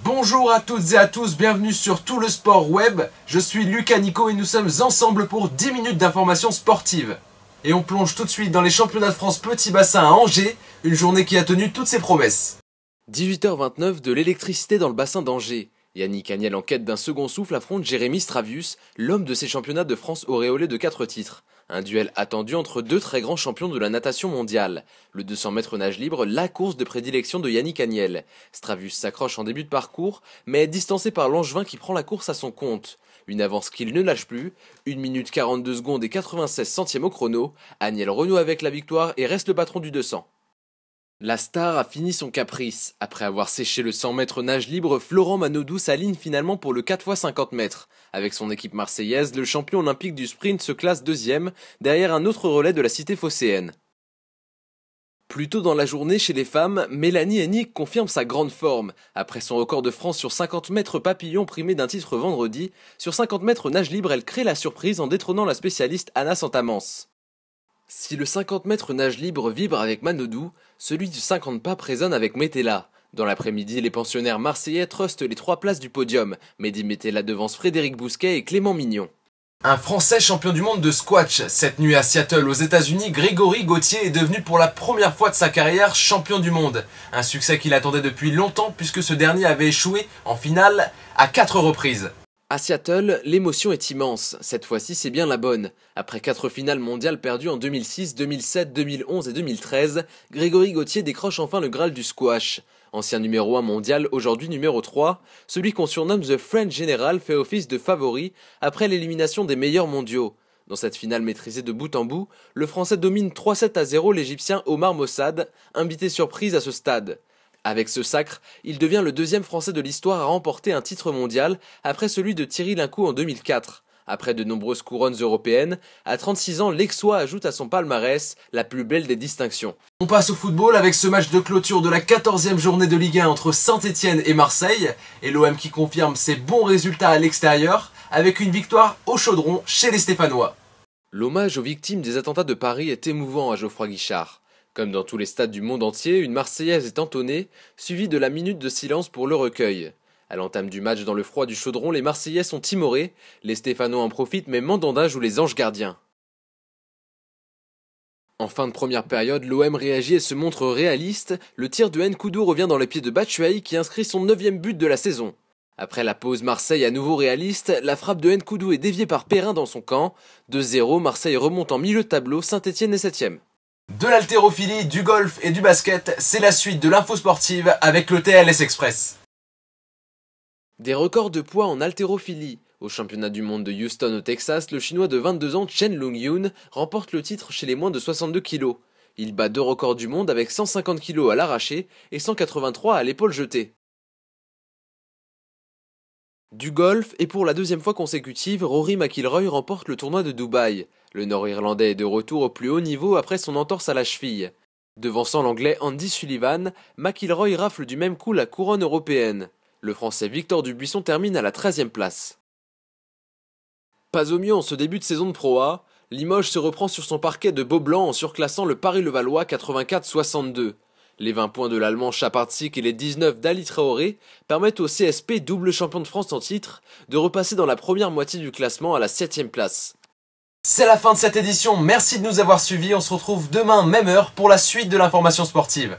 Bonjour à toutes et à tous, bienvenue sur Tout le Sport Web. Je suis Lucas Nico et nous sommes ensemble pour 10 minutes d'information sportive. Et on plonge tout de suite dans les championnats de France petit bassin à Angers, une journée qui a tenu toutes ses promesses. 18h29 de l'électricité dans le bassin d'Angers. Yannick Agnel en quête d'un second souffle affronte Jérémy Stravius, l'homme de ces championnats de France auréolé de 4 titres. Un duel attendu entre deux très grands champions de la natation mondiale. Le 200 mètres nage libre, la course de prédilection de Yannick Agnel. Stravius s'accroche en début de parcours, mais est distancé par l'Angevin qui prend la course à son compte. Une avance qu'il ne lâche plus, 1 minute 42 secondes et 96 centièmes au chrono. Agnel renoue avec la victoire et reste le patron du 200. La star a fini son caprice. Après avoir séché le 100 mètres nage libre, Florent Manodou s'aligne finalement pour le 4x50 mètres. Avec son équipe marseillaise, le champion olympique du sprint se classe deuxième, derrière un autre relais de la cité phocéenne. Plus tôt dans la journée, chez les femmes, Mélanie Hennig confirme sa grande forme. Après son record de France sur 50 mètres papillon primé d'un titre vendredi, sur 50 mètres nage libre, elle crée la surprise en détrônant la spécialiste Anna Santamans. Si le 50 mètres nage libre vibre avec Manodou, celui du 50 pas résonne avec Metella. Dans l'après-midi, les pensionnaires marseillais trustent les 3 places du podium. Mehdi Metella devance Frédéric Bousquet et Clément Mignon. Un Français champion du monde de squash. Cette nuit à Seattle aux États-Unis, Grégory Gauthier est devenu pour la première fois de sa carrière champion du monde. Un succès qu'il attendait depuis longtemps puisque ce dernier avait échoué en finale à 4 reprises. À Seattle, l'émotion est immense. Cette fois-ci, c'est bien la bonne. Après 4 finales mondiales perdues en 2006, 2007, 2011 et 2013, Grégory Gauthier décroche enfin le Graal du squash. Ancien numéro 1 mondial, aujourd'hui numéro 3, celui qu'on surnomme The French General fait office de favori après l'élimination des meilleurs mondiaux. Dans cette finale maîtrisée de bout en bout, le Français domine 3-7-0 l'Égyptien Omar Mossad, invité surprise à ce stade. Avec ce sacre, il devient le deuxième Français de l'histoire à remporter un titre mondial après celui de Thierry Lincou en 2004. Après de nombreuses couronnes européennes, à 36 ans, l'Aixois ajoute à son palmarès la plus belle des distinctions. On passe au football avec ce match de clôture de la 14e journée de Ligue 1 entre Saint-Etienne et Marseille, et l'OM qui confirme ses bons résultats à l'extérieur avec une victoire au chaudron chez les Stéphanois. L'hommage aux victimes des attentats de Paris est émouvant à Geoffroy Guichard. Comme dans tous les stades du monde entier, une Marseillaise est entonnée, suivie de la minute de silence pour le recueil. À l'entame du match dans le froid du chaudron, les Marseillais sont timorés, les Stéphanois en profitent mais Mandanda joue les anges gardiens. En fin de première période, l'OM réagit et se montre réaliste, le tir de Nkoudou revient dans les pieds de Batshuayi qui inscrit son 9e but de la saison. Après la pause, Marseille à nouveau réaliste, la frappe de Nkoudou est déviée par Perrin dans son camp. 2-0, Marseille remonte en milieu de tableau, Saint-Etienne est 7e. De l'haltérophilie, du golf et du basket, c'est la suite de l'info sportive avec le TLS Express. Des records de poids en haltérophilie. Au championnat du monde de Houston au Texas, le chinois de 22 ans Chen Long-Yun remporte le titre chez les moins de 62 kg. Il bat 2 records du monde avec 150 kg à l'arraché et 183 à l'épaule jetée. Du golf, et pour la 2e fois consécutive, Rory McIlroy remporte le tournoi de Dubaï. Le Nord-Irlandais est de retour au plus haut niveau après son entorse à la cheville. Devançant l'Anglais Andy Sullivan, McIlroy rafle du même coup la couronne européenne. Le Français Victor Dubuisson termine à la 13e place. Pas au mieux en ce début de saison de Pro A, Limoges se reprend sur son parquet de Beaublanc en surclassant le Paris-Levallois 84-62. Les 20 points de l'Allemand Chapartzik et les 19 d'Ali Traoré permettent au CSP, double champion de France en titre, de repasser dans la première moitié du classement à la 7e place. C'est la fin de cette édition, merci de nous avoir suivis, on se retrouve demain même heure pour la suite de l'information sportive.